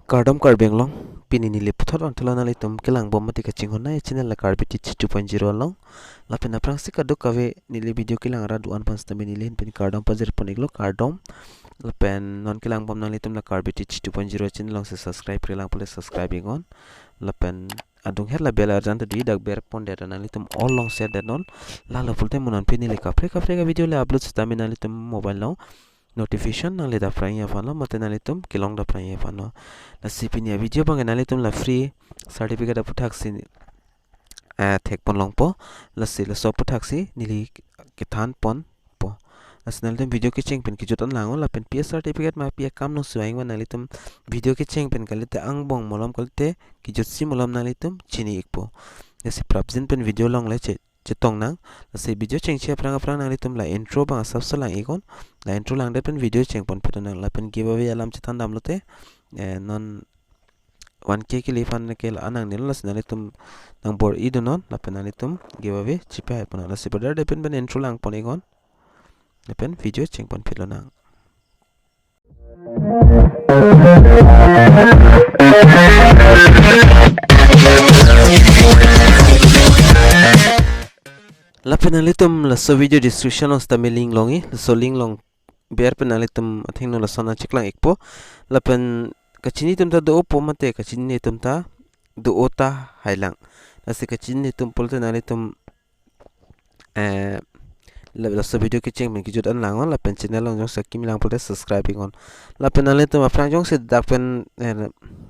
Kardom karbeng long pini ni leputhot on thlona le tum kelang bom mati kaching hona e channel la karbiti 2.0 long la pena prang sika do kave ni le video kelang ra duan pas tame ni len pin kardom pajer poniglo kardom la pen non kelang bom na le tum la karbiti 2.0 channel long se subscribe kelang pole subscribing on la pen adung her la bela jan di dak ber pon de na le tum all long share de non la la fulte munan pini le kapre ga video le upload stame na le tum mobile long notification na le da prang ya fano mate na le tum kelong da prang ya fano la sipini video bang na le tum la free certificate apu thaksi thek pon long po la si la so pu thaksi nili ke than pon po asnal tum video ke cheng pen ki jotan lango la pen ps certificate ma pi kam no suang na le tum video ke cheng pen kalite ang bong molom kalte ki jot si molom na le tum chini ikpo esi prapjin pen video long le chetong nang se video cheng che prang na le tum la intro bang subs lang ikon la intro lang de pen video cheng pon phetana la pen giveaway alam che than dam lote non 1k ke lifan ke la anang nil las nale tum nang bor I do non la pen nale tum giveaway chipa pon la se pada de pen intro lang pon ikon le pen video cheng pon phelo nang la penalitum la so video description os tamil link longi so link long bear penalitum athing no la sona chiklang ekpo la pen kachini tum ta do po mate kachini tum ta do ota hailang la se kachini tum polte nalitum la so video ke cheng men ki jot an lang on la pen channel long jong sakim lang polte subscribing on la penalitum afrang jong se dak pen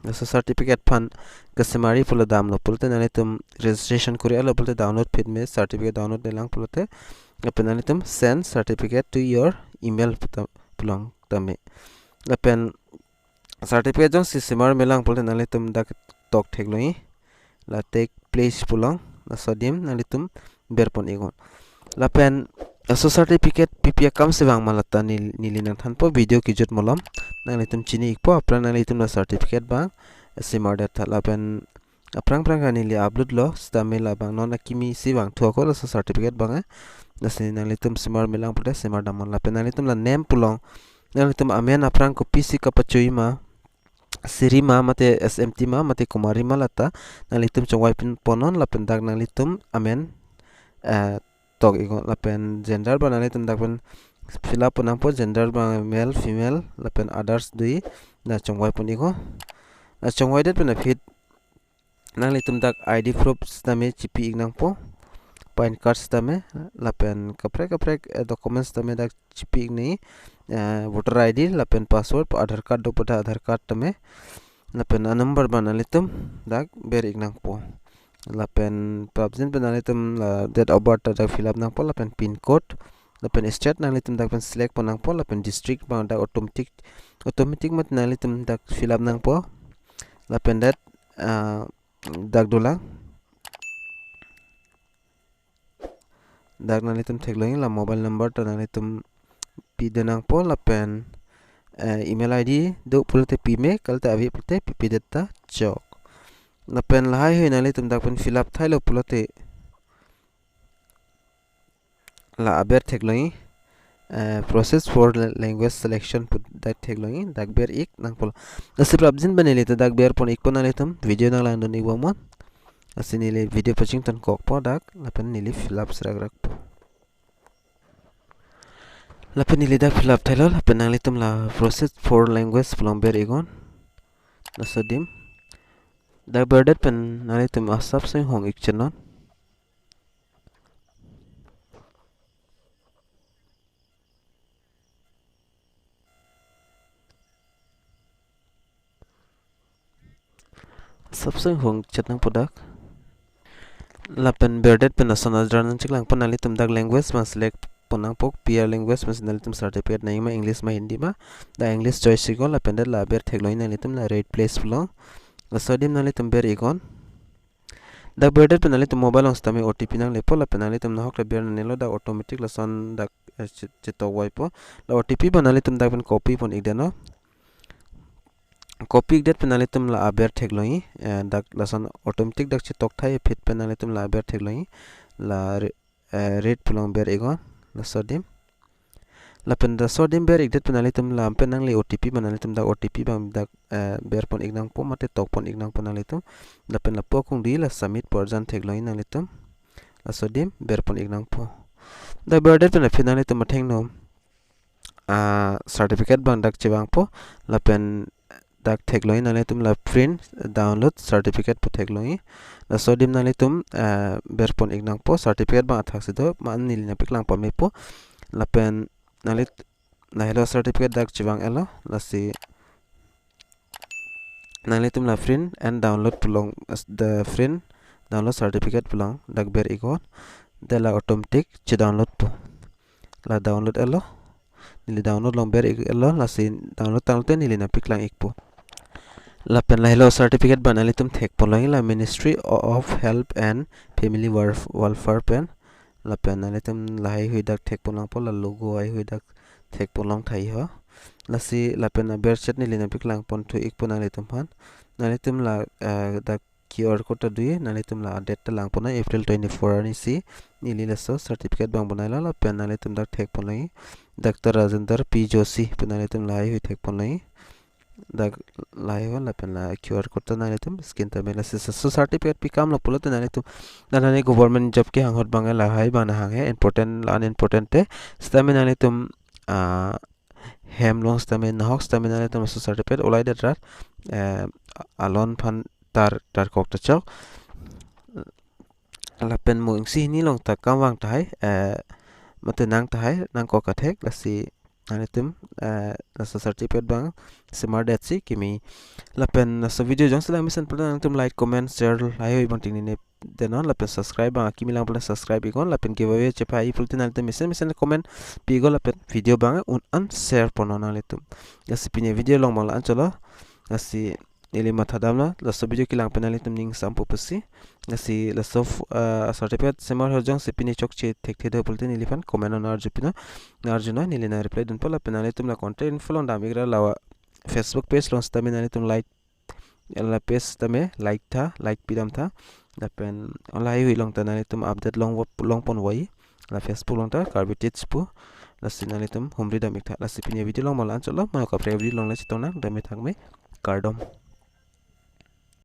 la so certificate fan customary pula dam lo pulte nalitum registration kuri ala pulte download feed me certificate download de lang pulte la penalitum send certificate to your email pulang tame la pen certificate jong si simar melang pulte nalitum dak tok thekloi la take place pulang la sodim nalitum berpon igon la pen so certificate ppia kam se wang malata nili nang than po video ki jot molom nalitum chini ikpo apra nalitum la certificate bang simar de thala pen aprang nili upload lo stamela bang non akimi si bang thoko la certificate bang la se nalitum simar melang pulte simar damon la pen nalitum la name pulong nalitum amen aprang ko pc ka pachui ma siri ma mate smt ma mate kumari ma lata nalitum chongwai pin ponon la pen dak nalitum amen tok igon la pen gender ba nalitum dak pen fill up ponang po gender ba male female la pen others dui na chongwai pon igo na chongwai det pen fit nalitum dak id proof stame chipi ignang po pan card stame la pen kapre documents stame dak chipi igni voter id la pen password aadhar card do pota aadhar card tame la pen number ba nalitum dak ber ignang po la pen prabjin pen nalitum la date of birth dak fill up nang po la pen pin code la pen state nalitum dak pen select ponang po la pen district ba dak automatic mat nalitum dak fill up nang po la pen dat dak dolang dak nalitum thekloi la mobile number ta nalitum pi denang po la pen email id do pulte pi me kalte avi pulte pi detta chok la pen la hai nalitum dak pen fill up thailo pulte la aber thekloi process for language selection put dak thekloi dak ber ik nang pol asip rabjin banele ta dak ber pon ik pon nalitum video nang lang don ik bomon asinile video paching ton kok po dak la pen nili fill up srag po la pen nili dak fill up thailo la pen nalitum la process for language plomber igon la sodim dak berdet pen nalitum asap sing hong ik chenon सबसे होंग चतनंग पुdak la pen berdet pen asana jarnan chiklang pon nalitum dak language ma select ponang pok pr language ma nalitum certificate nai ma english ma hindi ma da english choice ikon la pen det la ber thekloi nalitum la red place fulo la sodim nalitum ber ikon dak berdet pen nalitum mobile ong stami otp nang lepo la pen nalitum na hok la ber nelo da automatic la son dak cheto wai po la otp ba nalitum dak pen copy pon ikdeno copy det penalitum la aber thekloi dak lasan automatic dak chitok thai fit penalitum la aber thekloi la red pulong ber egon la sodim lapen da sodim ber igdet penali tum lam penang le OTP manali tum da OTP bang da ber pon ignang po mate tok pon ignang penali tum lapen la po kung di la submit porjan thegloi nang litum la sodim ber pon ignang po da birthday pen penali tum matheng nom certificate bang dak chebang po lapen dak thegloi nang litum la print download certificate po thegloi la sodim nang litum ber pon ignang po certificate bang athak sido man nil na piklang pon me po lapen nalit la hello certificate dak chibang elo la si nalitum la print and download pulong the print download certificate pulong dak ber ikon de la automatic chi download po la download elo nili download long ber elo la si download talte nili na piklang ikpo la pen la hello certificate banalitum thek polong la Ministry of Health and Family Welfare pen la pen nalitum la hai hui dak thek polong po la logo ai hui dak thek polong thai ho la si la pen ber chat nili na piklang pon thu ik pon nalitum han nalitum la dak QR code ta dui nalitum la date ta lang pona April 24 ani si nili LASO certificate bang banai la pen nalitum dak thek polong Dr. Rajendra P. Joshi penalitum la hai hui thek polong dak lai ho la pen la QR code ta nalitum skin ta mela so certificate pi kam la pulo ta nalitum danane government job ke hangot bang la hai bana hange important la unimportant te stamen nalitum hem long stamen nahok stamen nalitum so certificate olai dat rat alon phan tar kok ta chok la pen mo si ni long ta kam wang ta hai mate nang ta hai nang ko ka thek la si nalitum la so certificate bang smart dat si kimi la pen so video jong sala mission plan tum like comment share lai hoi bang ting ne denon la pen subscribe bang kimi lang plan subscribe ikon la pen giveaway chepa I fultin nalitum mission comment pi go la pen video bang un share ponon nalitum la si pine video long bang la an cholo la si ili mathadamna la so video kilang penalitum ning sampo PUSI la si la so certificate semar hojong si pine chokche thek the bultin ili fan comment on arjupina narjuna nili na reply dun pola penalitum la content follow damigra la Facebook page long staminalitum like la page tame like tha like pidam tha la pen online hui long tanalitum update long pon wai la Facebook long ta carbitage pu la sinalitum humri damik tha la sipine video long malan cholo ma ka pre video long la chitona dame thangme Kardom